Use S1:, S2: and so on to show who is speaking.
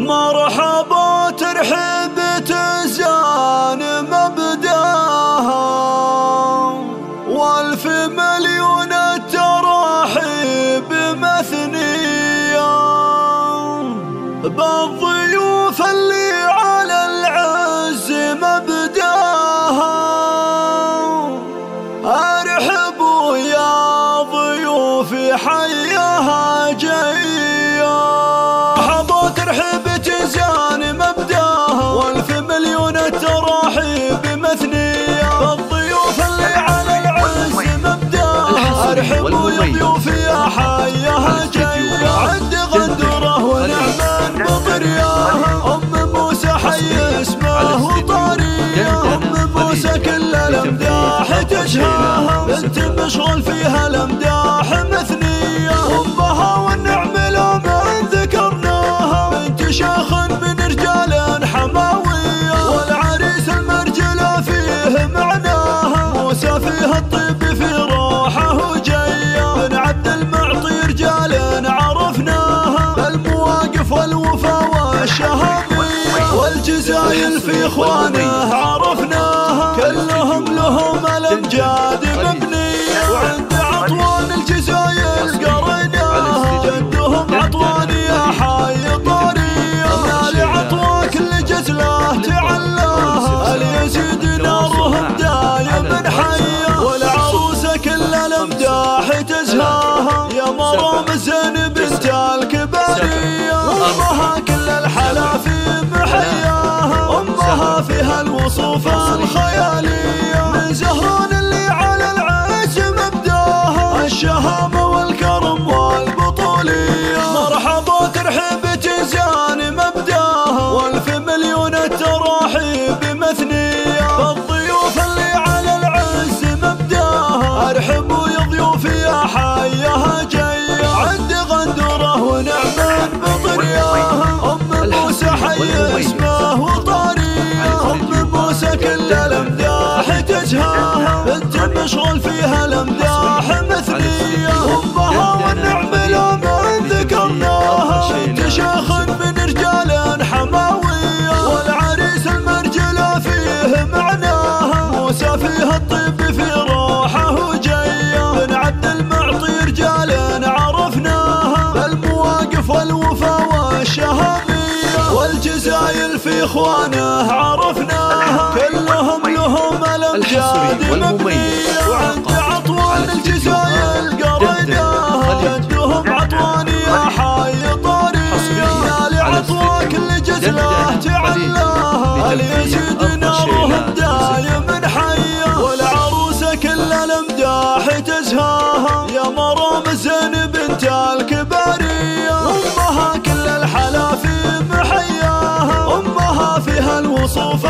S1: مرحبا ترحيب تزان مبداها، والف مليون التراحيب مثنية بالضيوف اللي على العز مبداها. ارحبوا يا ضيوفي حياها جاية، مرحبا ترحيب تزان مبداها، والف مليون التراحيب مثنية بالضيوف اللي على العز مبداها. ارحبوا يا ضيوفي يا حياها جاية، عند غندره ونعمان بطرياها، ام موسى حي اسمه وطارية، ام موسى كل الامداح تشهاها، بنت مشغول فيها الامداح مثنية، امها والنعم لا من ذكرناها، بنت شيخ من رجال حماوية، والعريس المرجلة فيه معناها، موسى فيه الطيب في روحه وجاية، من عبد المعطي رجال عرفناها، بالمواقف والوفا والشهامية، والجزايل في اخوانه عرفناها، كلهم لهم الامجاد مبنية، وعند عطوان الجزايل قريناها، جدهم عطوان يا حي طارية، مال عطوان كل جزله تعلاها، اليزيد نارهم دايم حية، والعروسة كل الامداح تزهاها، يا مرام زين بنت الكبارية، امها كل الحلا في محياها، امها فيها الوصوف الخيالية، من زهران اللي على العز مبداها، الشهامة والكرم والبطولية. مرحبا ترحيب تزان مبداها، والف مليون التراحيب مثنية بالضيوف اللي على العز مبداها. ارحبوا يا ضيوفي يا حياها جاية، عند غندره ونعمان بطرياها، ام موسى حي اسمه وطارية، ام موسى كل الامداح تجهاها، بنت مشغول فيها الامداح مثنية، امها والنعم لا من ذكرناها، بنت شيخ من رجال حماوية، والعريس المرجلة فيه معناها، موسى فيه الطيب في روحه وجاية، من عبد المعطي رجال عرفناها، بالمواقف والوفا والشهامية، والجزايل في اخوانه عرفناها، كلهم لهم الامجاد مبنية، وعند عطوان الجزايل قريناها، جدهم عطوان يا حي طارية، مال عطوان كل جزله تعلاها، اليزيد نارهم دايم حية، والعروسة كل الامداح تزهاها، يا مرام زين بنت الكبارية، امها كل الحلا في محياها، امها فيها الوصوف